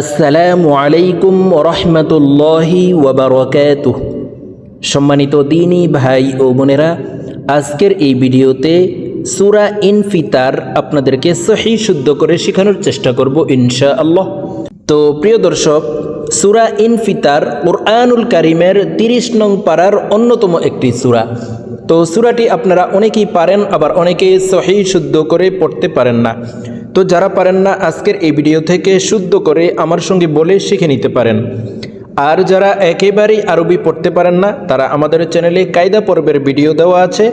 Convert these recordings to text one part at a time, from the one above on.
আসসালামু আলাইকুম রহমতুল্লাহি ওয়াবারাকাতুহ। সম্মানিত দ্বীনী ভাই ও বোনেরা, আজকের এই ভিডিওতে সূরা ইনফিতার আপনাদেরকে সহি শুদ্ধ করে শেখানোর চেষ্টা করব ইনশাআল্লাহ। তো প্রিয় দর্শক, সূরা ইনফিতার কুরআনুল কারীমের 30 নং পারার অন্যতম একটি সূরা। তো সূরাটি আপনারা অনেকেই পারেন, আবার অনেকেই সহি শুদ্ধ করে পড়তে পারেন না। তো যারা পারেন না, আজকের এই ভিডিও থেকে শুদ্ধ করে আমার সঙ্গে বলে শিখে নিতে পারেন। আর যারা একেবারেই আরবি পড়তে পারেন না, তারা আমাদের চ্যানেলে কায়দা পর্বের ভিডিও দেওয়া আছে,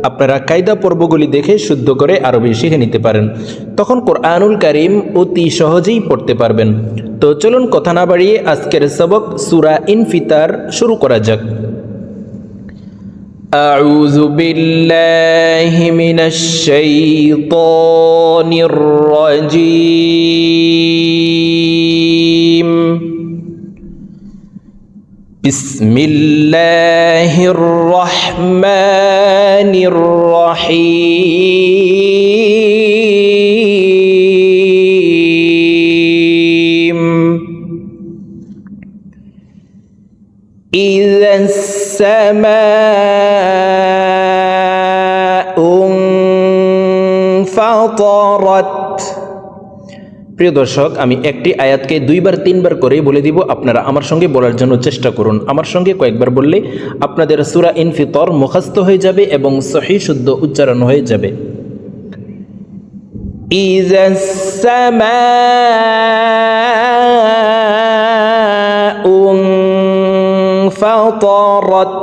আপনারা কায়দা পর্বগুলি দেখে শুদ্ধ করে আরবি শিখে নিতে পারেন। তখন কোরআনুল কারীম অতি সহজেই পড়তে পারবেন। তো চলুন কথা না বাড়িয়ে আজকের সবক সূরা ইনফিতার শুরু করা যাক। أعوذ بالله من الشيطان الرجيم. بسم الله الرحمن الرحيم. إذا السماء انفطرت. প্রিয় দর্শক, আমি একটি আয়াতকে 2-3 করে বলে দিব, আপনারা আমার সঙ্গে বলার জন্য চেষ্টা করুন। আমার সঙ্গে কয়েকবার বললে আপনাদের সূরা ইনফিতর মুখস্থ হয়ে যাবে এবং সহি শুদ্ধ উচ্চারণ হয়ে যাবে। إذا السماء انفطرت.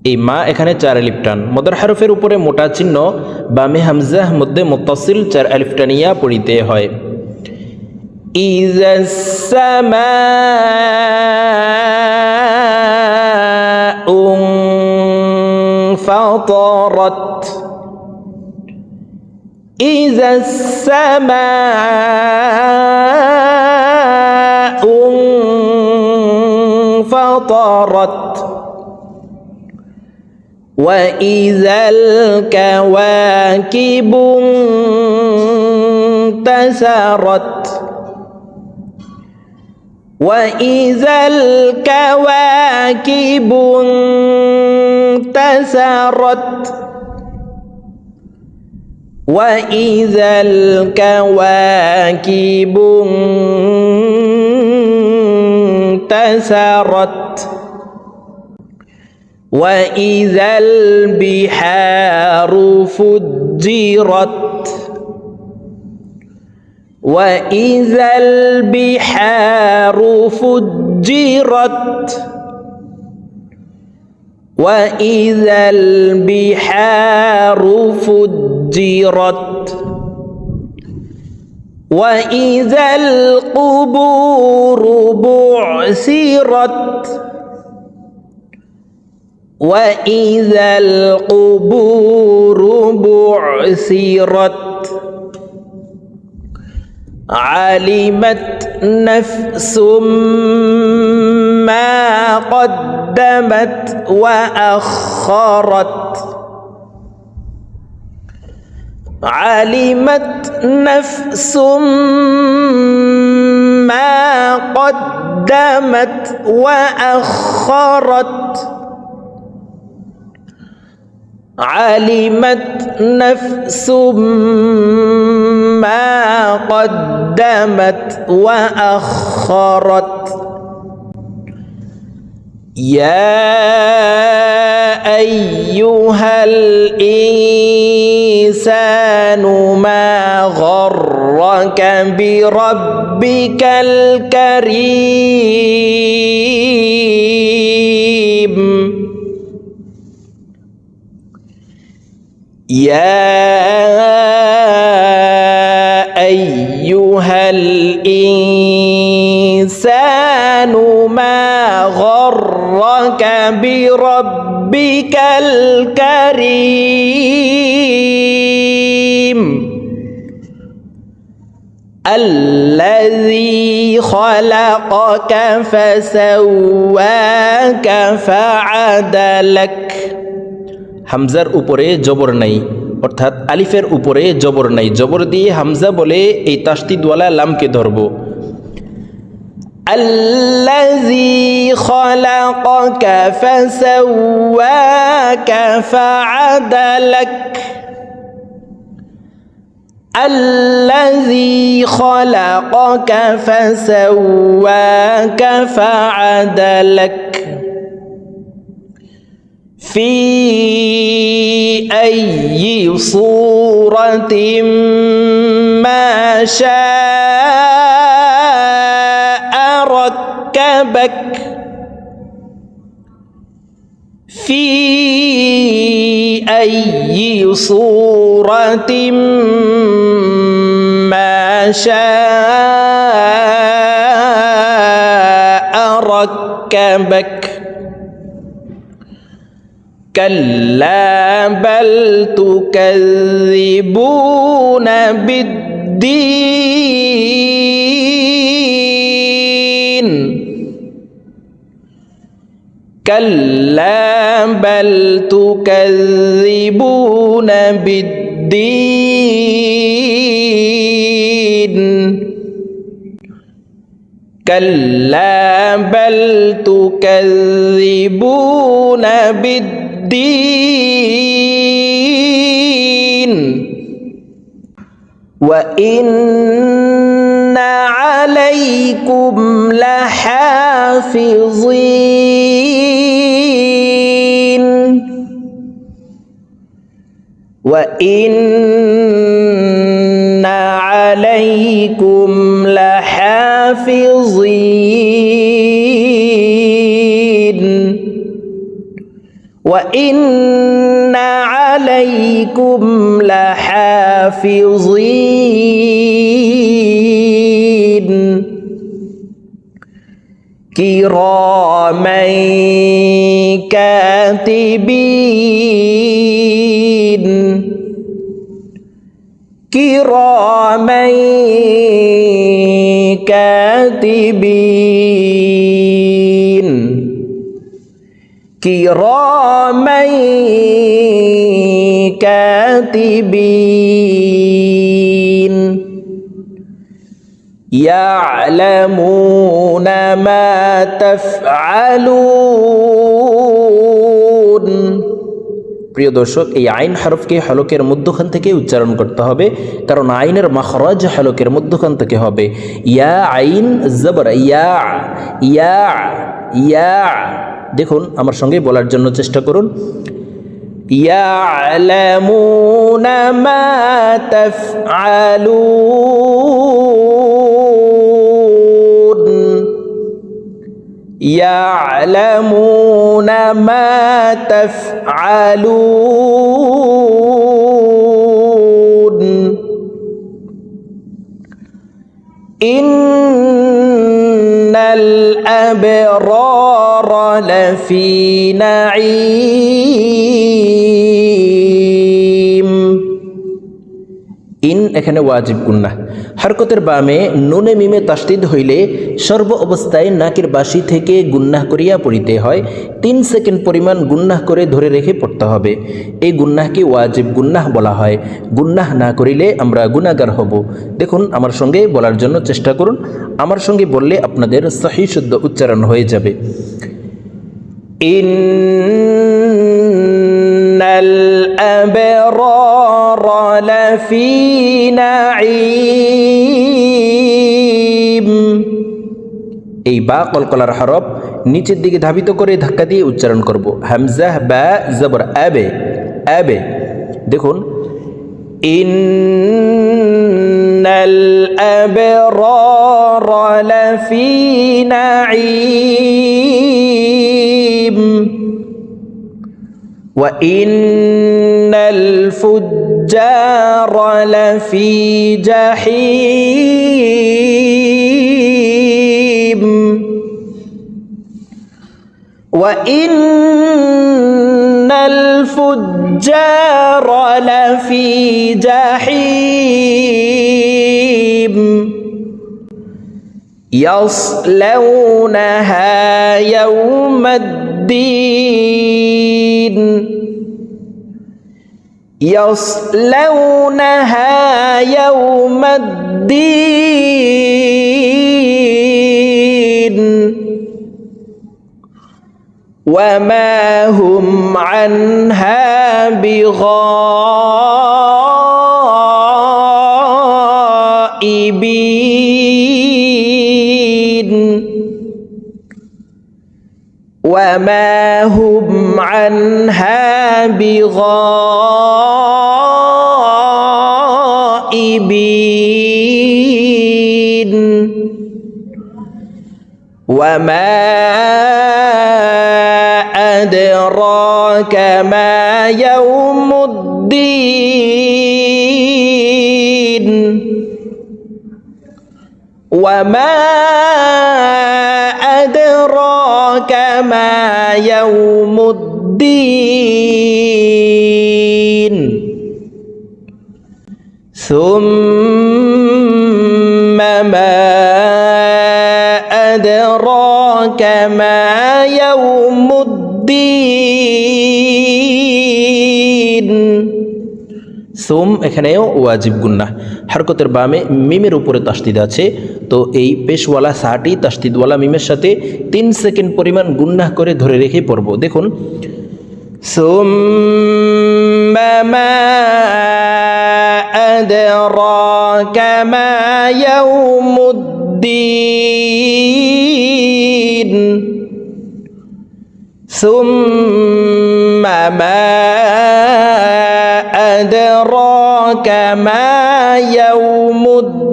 এই মা এখানে 4 আলিফ টান, মদের হারফের উপরে মোটা চিহ্ন, বামে হামজা, মধ্যে মুত্তাসিল 4 আলিফ টানিয়া পড়িতে হয়। ইযা সামাউ ফাতারাত. ইযা সামাউ ফাতারাত. وإذا الكواكب انتثرت. وإذا الكواكب انتثرت. وإذا الكواكب انتثرت. وإذا البحار فجرت. وإذا البحار فجرت. وإذا البحار فجرت. وإذا القبور بعثرت. وإذا القبور بعثرت. علمت نفس ما قدمت وأخرت. علمت نفس ما قدمت وأخرت. علمت نفس ما قدمت وأخرت. يا أيها الإنسان ما غرك بربك الكريم. يا أيها الإنسان ما غرك بربك الكريم. الذي خلقك فسواك فعدلك. হামজার উপরে জবর নাই, অর্থাৎ আলিফের উপরে জবর নাই, জবর দিয়ে হামজা বলে এই তাসদিদওয়ালা লামকে ধরব। আল্লাযী খালাকাকা ফাসাওয়াকা ফাআদালাক, الذي خلقك فسواك فعدلك في أي صورة ما شاء ركبك في أي صورة ما شاء ركبك كلا بل تكذبون بالدين كلا بل تكذبون بالدين كلا بل تكذبون بالدين وإن عليكم لحافظين وإن عليكم لحافظين وإن عليكم لحافظين كراما كاتبين كراما كاتبين كراما كاتبين يعلمون ما تفعلون। প্রিয় দর্শক, এই আইন হরফকে হলকের মধ্যখান থেকে উচ্চারণ করতে হবে, কারণ আইনের মাখরাজ হলকের মধ্যখান থেকে হবে। ইয়া আইন জবর ইয়া, ইয়া ইয়া। দেখুন, আমার সঙ্গে বলার জন্য চেষ্টা করুন। ইয়ালামুনা মা তাফআলুন ইয়ালামুনা মা তাফআলুন ইন্নাল আবরারা লাফি নাঈম। ইন এখানে ওয়াজিব গুন্নাহ। হরকতের বামে নুনে মিমে তাসদিদ হইলে সর্ব অবস্থায় নাকের বাসি থেকে গুন্নাহ করিয়া পড়িতে হয়। 3 সেকেন্ড পরিমাণ গুন্নাহ করে ধরে রেখে পড়তে হবে। এই গুন্নাহকে ওয়াজিব গুন্নাহ বলা হয়। গুন্নাহ না করিলে আমরা গুনাহগার হব। দেখুন, আমার সঙ্গে বলার জন্য চেষ্টা করুন। আমার সঙ্গে বললে আপনাদের সহিহ শুদ্ধ উচ্চারণ হয়ে যাবে। ইন্নাল আবরারা লাফি নাঈম। এই বা কলকলার হরফ নিচের দিকে ধাবিত করে ধাক্কা দিয়ে উচ্চারণ করব। হামজা বা জবর আবে, আবে। দেখুন, ইন্নাল আবরারা লাফি নাঈম ওয়া ইন্নাল ফুজ্জারা লাফি জাহিম ওয়া ইন্নাল ফুজ্জারা লাফি জাহিম ইয়াসলাউনাহা ইয়াউমাদ্দিন يصلونها يوم الدين وما هم عنها بغائبين وما هم عنها بغائبين وما أدراك ما يوم الدين وما أدراك ما يوم الدين ثم ما أدراك ما يوم الدين সুম এখানেও ওয়াজিব গুন্নাহ হরকতের বামে মিমের উপরে তাসদিদ আছে তো এই পেশওয়ালা সাটি তাসদিদওয়ালা মিমের সাথে 3 সেকেন্ড পরিমাণ গুন্নাহ করে ধরে রেখে পড়ব দেখুন সুম্মা মা আদরাকা মা ইয়াউমুদ্দিন সুম্মা মা أدراك ما يوم الدين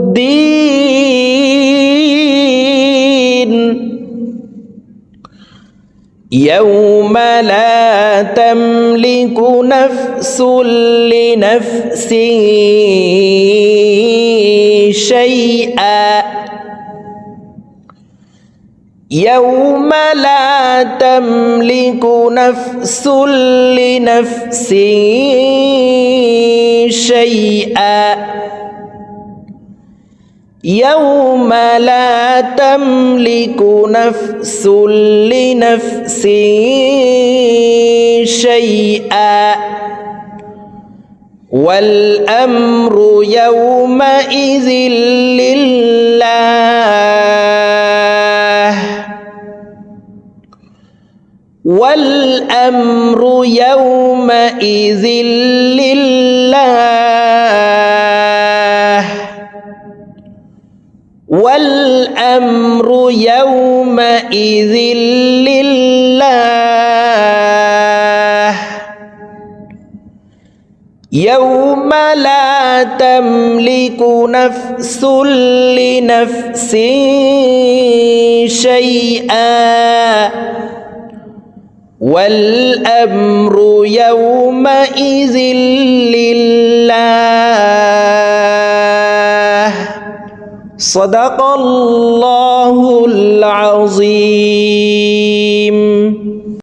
يوم لا تملك نفس لنفس شيئا يوم لا تملك نفس لنفس شيئا يوم لا تملك نفس لنفس شيئا والأمر يومئذ لله والأمر يومئذ لله والأمر يومئذ لله يوم لا تملك نفس لنفس شيئا والأمر يومئذ لله صدق الله العظيم